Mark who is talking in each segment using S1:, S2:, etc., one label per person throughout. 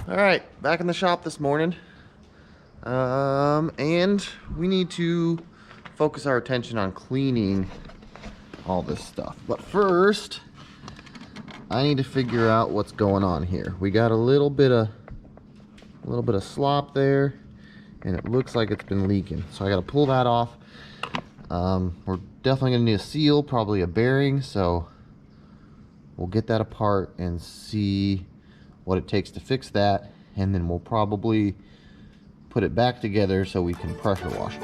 S1: All right, back in the shop this morning. And we need to focus our attention on cleaning all this stuff. But first, I need to figure out what's going on here. We got a little bit of slop there, and it looks like it's been leaking. So I got to pull that off. We're definitely gonna need a seal, probably a bearing. So we'll get that apart and see what it takes to fix that, and then we'll probably put it back together so we can pressure wash it.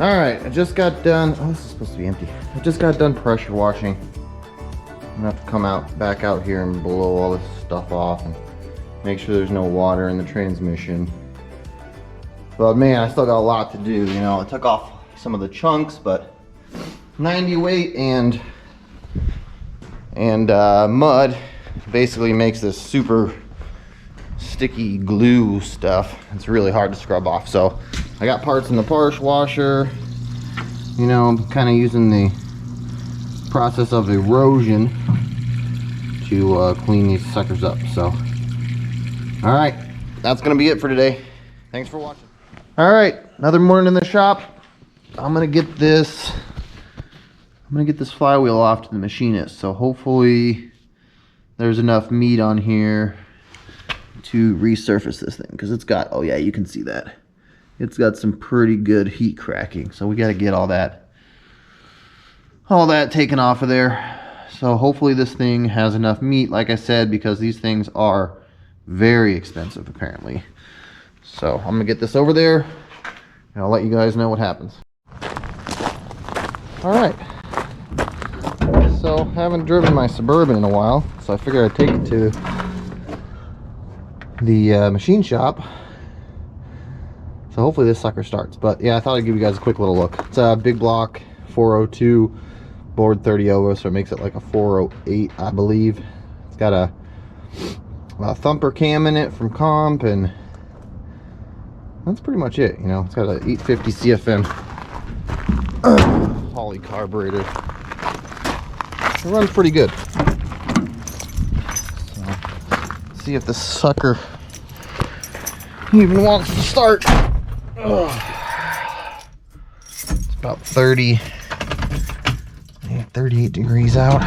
S1: Alright, I just got done. Oh, this is supposed to be empty. I just got done pressure washing. I'm gonna have to come back out here and blow all this stuff off and make sure there's no water in the transmission. But man, I still got a lot to do. You know, I took off some of the chunks, but 90 weight and mud basically makes this super sticky glue stuff. It's really hard to scrub off. So I got parts in the parts washer. You know, I'm kind of using the process of erosion to clean these suckers up. So, all right, that's gonna be it for today. Thanks for watching. All right, another morning in the shop. I'm gonna get this flywheel off to the machinist. So hopefully there's enough meat on here to resurface this thing, because it's got, oh yeah, you can see that. It's got some pretty good heat cracking. So we got to get all that taken off of there. So hopefully this thing has enough meat, like I said, because these things are very expensive apparently. So I'm gonna get this over there and I'll let you guys know what happens. All right. So haven't driven my Suburban in a while, so I figured I'd take it to the machine shop. So hopefully this sucker starts. But yeah, I thought I'd give you guys a quick little look. It's a big block 402 board 30 over, so it makes it like a 408, I believe. It's got a thumper cam in it from Comp, and that's pretty much it. You know, it's got an 850 CFM Holley carburetor. It runs pretty good. So, let's see if this sucker even wants to start. Ugh. It's about 38 degrees out.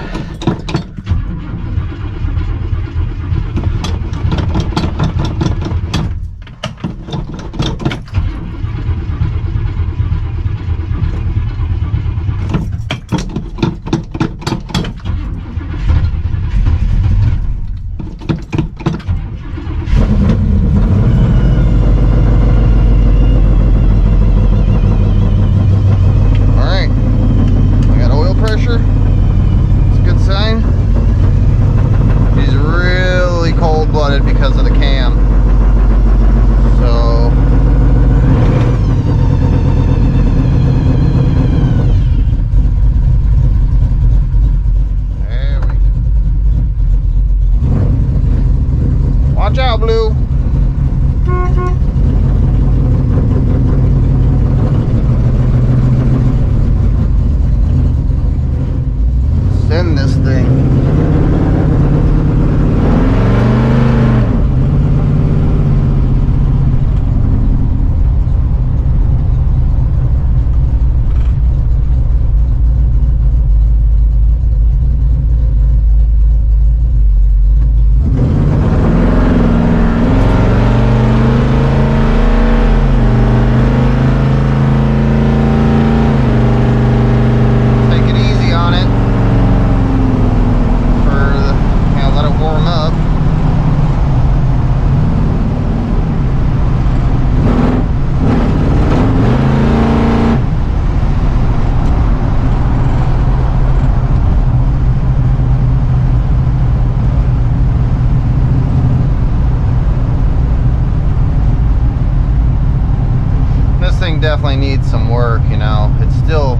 S1: thing definitely needs some work, you know. It's still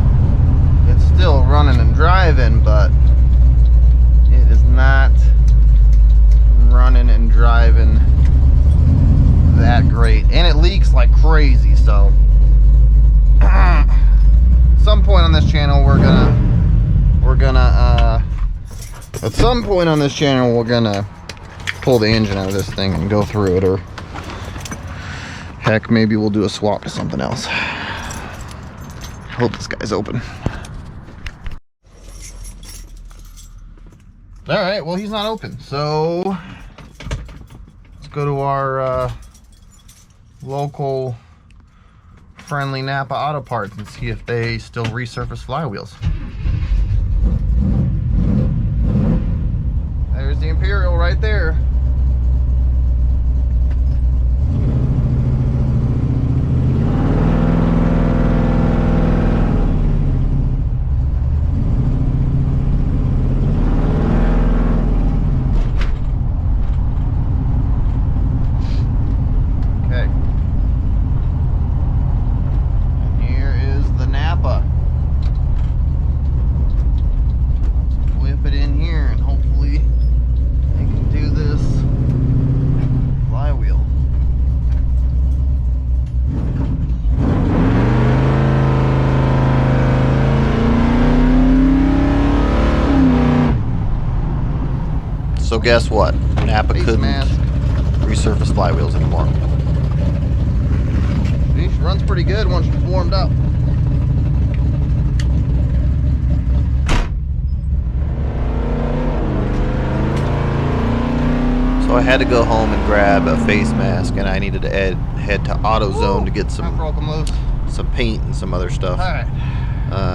S1: running and driving, but it is not running and driving that great, and it leaks like crazy. So at some point on this channel we're gonna pull the engine out of this thing and go through it, or heck, maybe we'll do a swap to something else. Hope this guy's open. All right, well, he's not open, so let's go to our local friendly Napa Auto Parts and see if they still resurface flywheels. There's the Imperial right there. So guess what? Napa couldn't resurface flywheels anymore. She runs pretty good once she's warmed up. So I had to go home and grab a face mask, and I needed to head to AutoZone to get some paint and some other stuff. All right.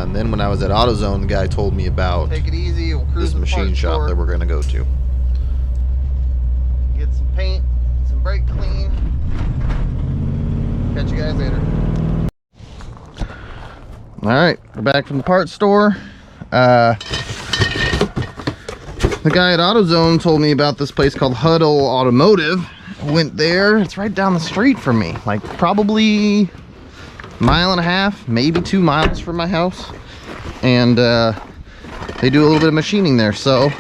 S1: And then when I was at AutoZone, the guy told me about this machine shop that we're going to go to. Get some paint, some brake clean. Catch you guys later. All right, we're back from the parts store. The guy at AutoZone told me about this place called Huddle Automotive. I went there. It's right down the street from me, like probably a mile and a half, maybe 2 miles from my house. And they do a little bit of machining there, so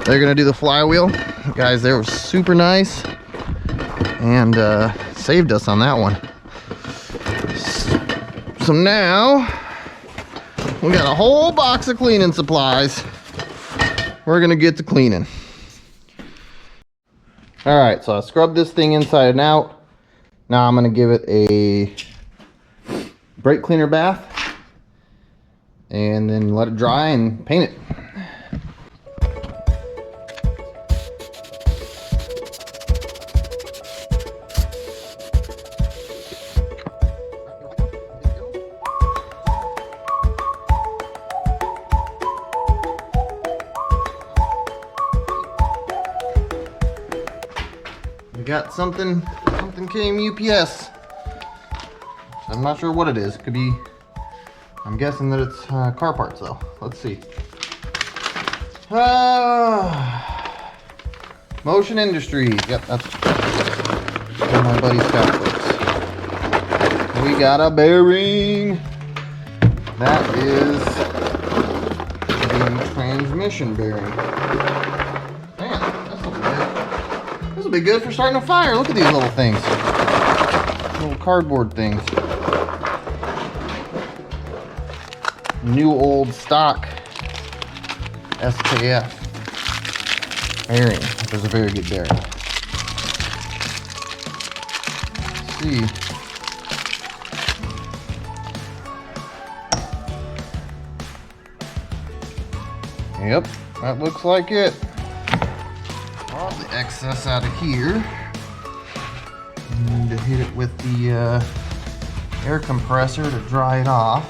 S1: they're gonna do the flywheel. The guys there were super nice and saved us on that one. So now we got a whole box of cleaning supplies. We're gonna get to cleaning. All right, so I scrubbed this thing inside and out. Now I'm gonna give it a brake cleaner bath and then let it dry and paint it. We got something came UPS. I'm not sure what it is. It could be, I'm guessing that it's car parts though. Let's see. Motion Industries. Yep, that's where my buddy Scott works. We got a bearing. That is the transmission bearing. This will be good for starting a fire. Look at these little things. Little cardboard things. New old stock SKF bearing. That was a very good bearing. Let's see. Yep, that looks like it. All the excess out of here. Need to hit it with the air compressor to dry it off.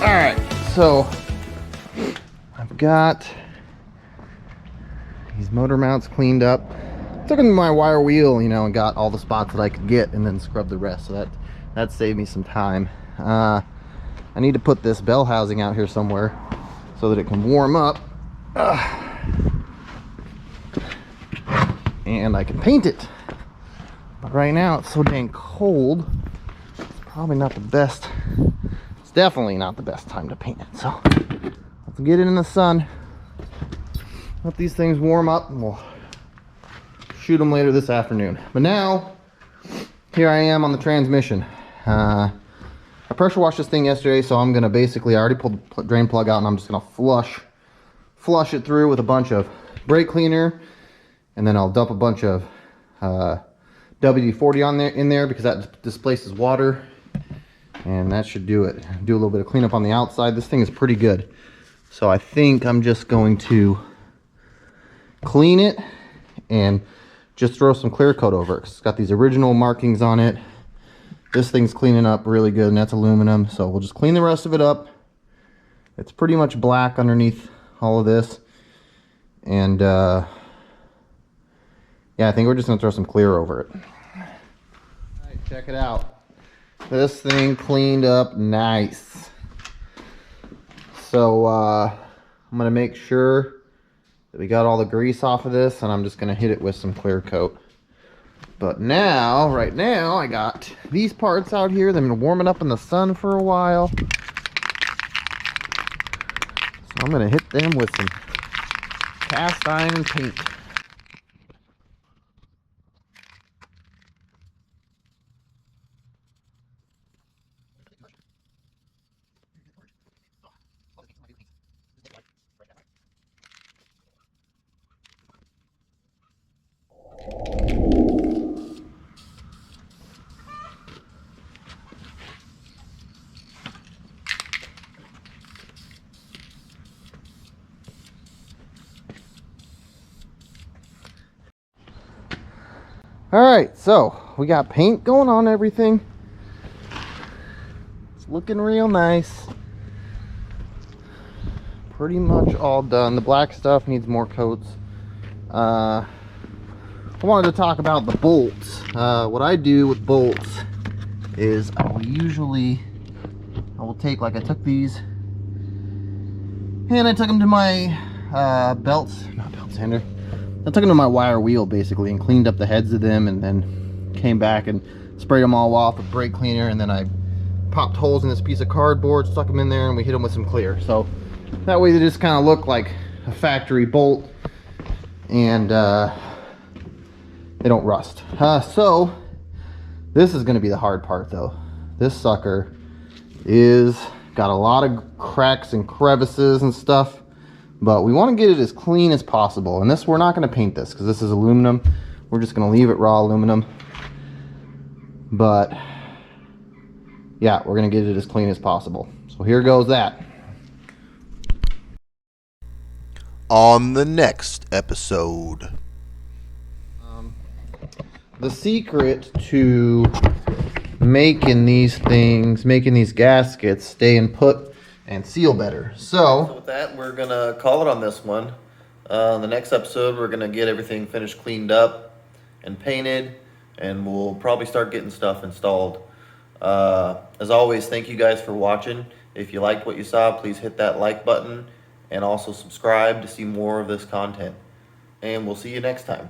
S1: All right, so I've got these motor mounts cleaned up. Took them to my wire wheel, you know, and got all the spots that I could get, and then scrubbed the rest. So that saved me some time. I need to put this bell housing out here somewhere so that it can warm up. And I can paint it. But right now it's so dang cold. It's probably not the best. It's definitely not the best time to paint it. So let's get it in the sun. Let these things warm up and we'll shoot them later this afternoon. But now, here I am on the transmission. I pressure washed this thing yesterday, so I'm gonna basically, I already pulled the drain plug out and I'm just gonna flush it through with a bunch of brake cleaner, and then I'll dump a bunch of WD-40 in there because that displaces water, and that should do it. Do a little bit of cleanup on the outside. This thing is pretty good. So I think I'm just going to clean it and just throw some clear coat over it. It's got these original markings on it. This thing's cleaning up really good, and that's aluminum. So we'll just clean the rest of it up. It's pretty much black underneath all of this. And yeah, I think we're just gonna throw some clear over it. All right, check it out. This thing cleaned up nice. So I'm gonna make sure that we got all the grease off of this, and I'm just gonna hit it with some clear coat. But now, right now, I got these parts out here. They've been warming up in the sun for a while. So I'm gonna hit them with some cast iron paint. All right, so we got paint going on everything. It's looking real nice. Pretty much all done. The black stuff needs more coats. I wanted to talk about the bolts. What I do with bolts is I will take, like, I took these and I took them to my not belt sander. I took them to my wire wheel basically and cleaned up the heads of them, and then came back and sprayed them all off with brake cleaner, and then I popped holes in this piece of cardboard, stuck them in there, and we hit them with some clear. So that way they just kind of look like a factory bolt, and they don't rust. So this is going to be the hard part though. This sucker is got a lot of cracks and crevices and stuff, but we want to get it as clean as possible. And this, we're not going to paint this because this is aluminum. We're just going to leave it raw aluminum. But yeah, we're going to get it as clean as possible. So here goes that.
S2: On the next episode.
S1: The secret to making these things, making these gaskets stay in put and seal better. So with that, we're gonna call it on this one. The next episode, we're gonna get everything finished, cleaned up and painted, and we'll probably start getting stuff installed. As always, thank you guys for watching. If you liked what you saw, please hit that like button and also subscribe to see more of this content. And we'll see you next time.